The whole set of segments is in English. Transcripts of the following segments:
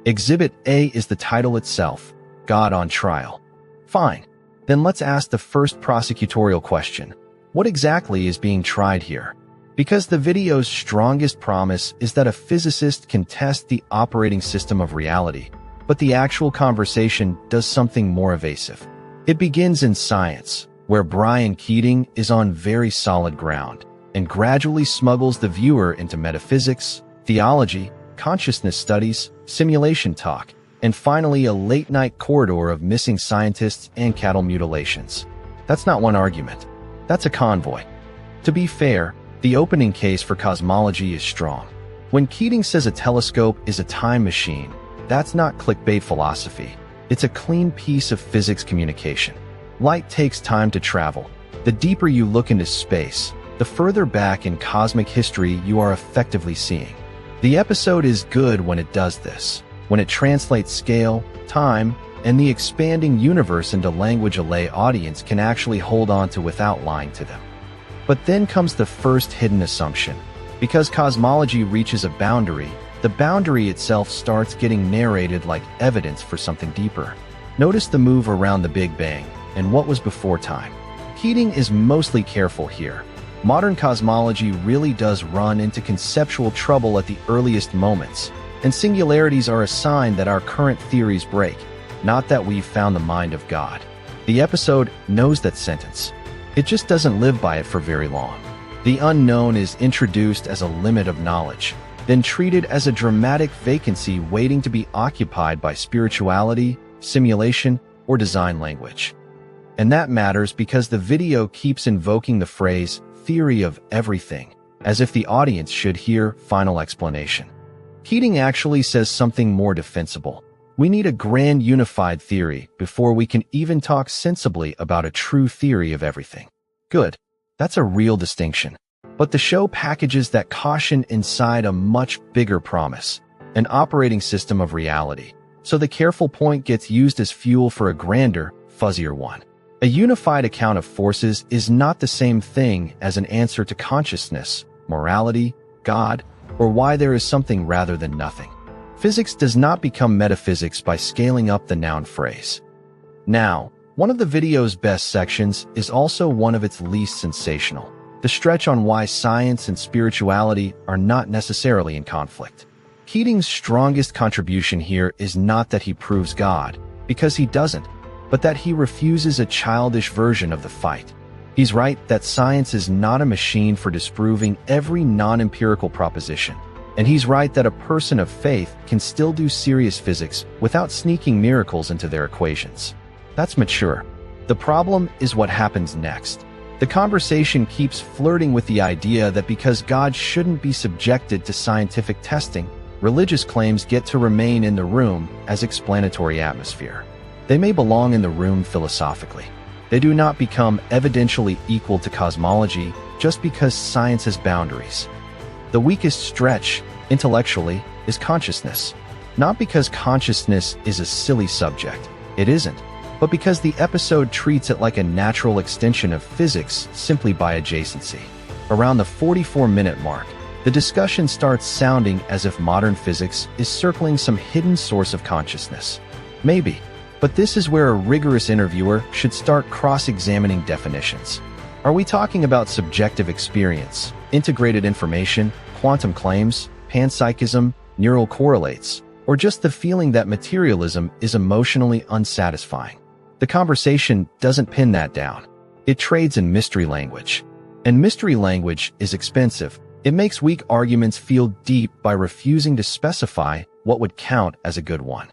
Exhibit A is the title itself, God on Trial. Fine. Then let's ask the first prosecutorial question. What exactly is being tried here? Because the video's strongest promise is that a physicist can test the operating system of reality, but the actual conversation does something more evasive. It begins in science, where Brian Keating is on very solid ground and gradually smuggles the viewer into metaphysics, theology, consciousness studies, simulation talk, and finally a late-night corridor of missing scientists and cattle mutilations. That's not one argument. That's a convoy. To be fair, the opening case for cosmology is strong. When Keating says a telescope is a time machine, that's not clickbait philosophy. It's a clean piece of physics communication. Light takes time to travel. The deeper you look into space, the further back in cosmic history you are effectively seeing. The episode is good when it does this, when it translates scale, time, and the expanding universe into language a lay audience can actually hold on to without lying to them. But then comes the first hidden assumption. Because cosmology reaches a boundary, the boundary itself starts getting narrated like evidence for something deeper. Notice the move around the Big Bang and what was before time. Keating is mostly careful here. Modern cosmology really does run into conceptual trouble at the earliest moments, and singularities are a sign that our current theories break, not that we've found the mind of God. The episode knows that sentence. It just doesn't live by it for very long. The unknown is introduced as a limit of knowledge, then treated as a dramatic vacancy waiting to be occupied by spirituality, simulation, or design language. And that matters because the video keeps invoking the phrase, theory of everything, as if the audience should hear final explanation. Keating actually says something more defensible. We need a grand unified theory before we can even talk sensibly about a true theory of everything. Good. That's a real distinction. But the show packages that caution inside a much bigger promise, an operating system of reality. So the careful point gets used as fuel for a grander, fuzzier one. A unified account of forces is not the same thing as an answer to consciousness, morality, God, or why there is something rather than nothing. Physics does not become metaphysics by scaling up the noun phrase. Now, one of the video's best sections is also one of its least sensational. The stretch on why science and spirituality are not necessarily in conflict. Keating's strongest contribution here is not that he proves God, because he doesn't, but that he refuses a childish version of the fight. He's right that science is not a machine for disproving every non-empirical proposition. And he's right that a person of faith can still do serious physics without sneaking miracles into their equations. That's mature. The problem is what happens next. The conversation keeps flirting with the idea that because God shouldn't be subjected to scientific testing, religious claims get to remain in the room as explanatory atmosphere. They may belong in the room philosophically. They do not become evidentially equal to cosmology just because science has boundaries. The weakest stretch, intellectually, is consciousness. Not because consciousness is a silly subject. It isn't. But because the episode treats it like a natural extension of physics simply by adjacency. Around the 44-minute mark, the discussion starts sounding as if modern physics is circling some hidden source of consciousness. Maybe. But this is where a rigorous interviewer should start cross-examining definitions. Are we talking about subjective experience, integrated information, quantum claims, panpsychism, neural correlates, or just the feeling that materialism is emotionally unsatisfying? The conversation doesn't pin that down. It trades in mystery language. And mystery language is expensive. It makes weak arguments feel deep by refusing to specify what would count as a good one.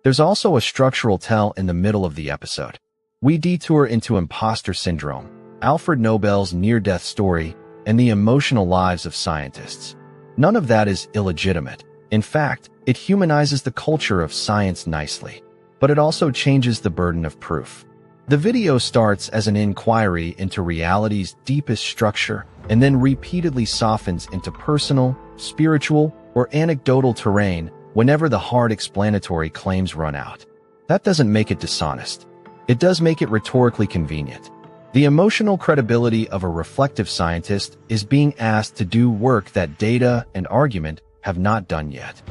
There's also a structural tell in the middle of the episode. We detour into imposter syndrome, Alfred Nobel's near-death story, and the emotional lives of scientists. None of that is illegitimate. In fact, it humanizes the culture of science nicely. But it also changes the burden of proof. The video starts as an inquiry into reality's deepest structure and then repeatedly softens into personal, spiritual, or anecdotal terrain whenever the hard explanatory claims run out. That doesn't make it dishonest. It does make it rhetorically convenient. The emotional credibility of a reflective scientist is being asked to do work that data and argument have not done yet.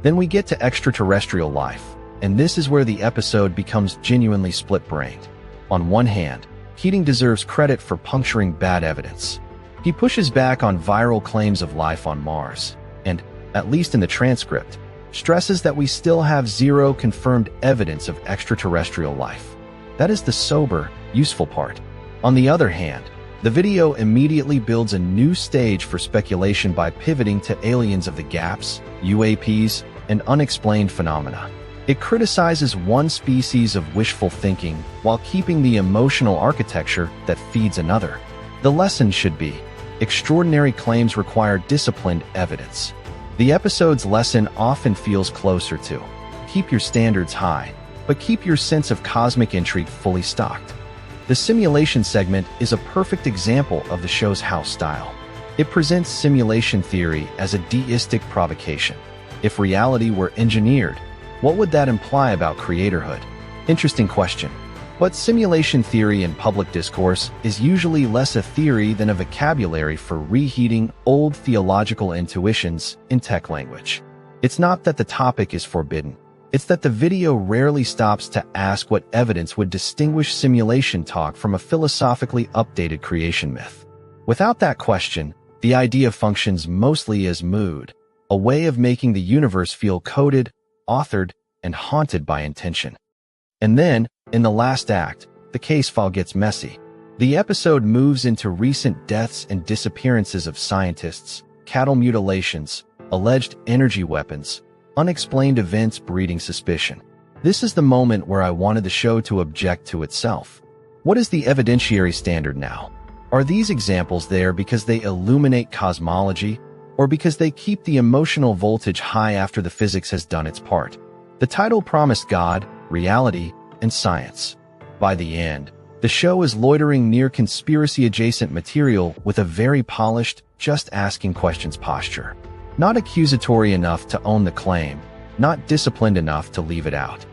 Then we get to extraterrestrial life, and this is where the episode becomes genuinely split-brained. On one hand, Keating deserves credit for puncturing bad evidence. He pushes back on viral claims of life on Mars, and, at least in the transcript, stresses that we still have zero confirmed evidence of extraterrestrial life. That is the sober, useful part. On the other hand, the video immediately builds a new stage for speculation by pivoting to aliens of the gaps, UAPs, and unexplained phenomena. It criticizes one species of wishful thinking while keeping the emotional architecture that feeds another. The lesson should be, extraordinary claims require disciplined evidence. The episode's lesson often feels closer to, keep your standards high, but keep your sense of cosmic intrigue fully stocked. The simulation segment is a perfect example of the show's house style. It presents simulation theory as a deistic provocation. If reality were engineered, what would that imply about creatorhood? Interesting question. But simulation theory in public discourse is usually less a theory than a vocabulary for reheating old theological intuitions in tech language. It's not that the topic is forbidden. It's that the video rarely stops to ask what evidence would distinguish simulation talk from a philosophically updated creation myth. Without that question, the idea functions mostly as mood, a way of making the universe feel coded, authored, and haunted by intention. And then, in the last act, the case file gets messy. The episode moves into recent deaths and disappearances of scientists, cattle mutilations, alleged energy weapons, unexplained events breeding suspicion. This is the moment where I wanted the show to object to itself. What is the evidentiary standard now? Are these examples there because they illuminate cosmology, or because they keep the emotional voltage high after the physics has done its part? The title promised God, reality, and science. By the end, the show is loitering near conspiracy-adjacent material with a very polished, just asking questions posture. Not accusatory enough to own the claim, not disciplined enough to leave it out.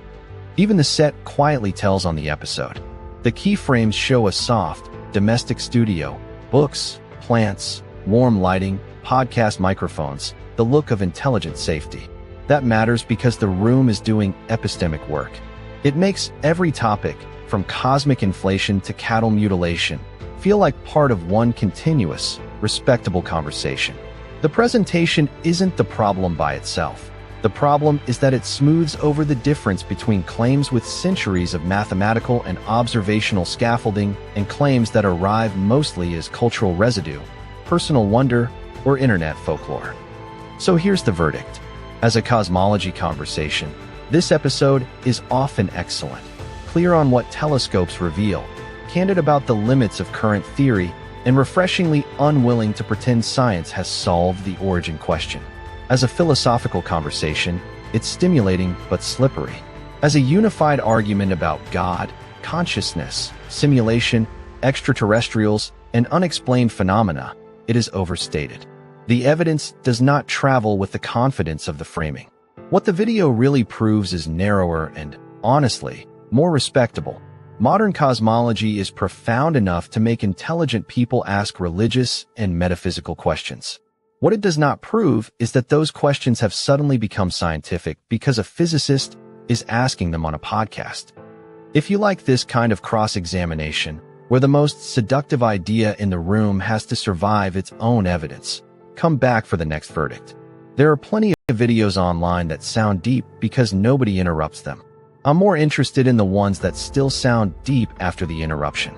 Even the set quietly tells on the episode. The keyframes show a soft, domestic studio, books, plants, warm lighting, podcast microphones, the look of intelligent safety. That matters because the room is doing epistemic work. It makes every topic, from cosmic inflation to cattle mutilation, feel like part of one continuous, respectable conversation. The presentation isn't the problem by itself. The problem is that it smooths over the difference between claims with centuries of mathematical and observational scaffolding and claims that arrive mostly as cultural residue, personal wonder, or internet folklore. So here's the verdict. As a cosmology conversation, this episode is often excellent, clear on what telescopes reveal, candid about the limits of current theory, and refreshingly unwilling to pretend science has solved the origin question. As a philosophical conversation, it's stimulating but slippery. As a unified argument about God, consciousness, simulation, extraterrestrials, and unexplained phenomena, it is overstated. The evidence does not travel with the confidence of the framing. What the video really proves is narrower and, honestly, more respectable. Modern cosmology is profound enough to make intelligent people ask religious and metaphysical questions. What it does not prove is that those questions have suddenly become scientific because a physicist is asking them on a podcast. If you like this kind of cross-examination, where the most seductive idea in the room has to survive its own evidence, come back for the next verdict. There are plenty of videos online that sound deep because nobody interrupts them. I'm more interested in the ones that still sound deep after the interruption.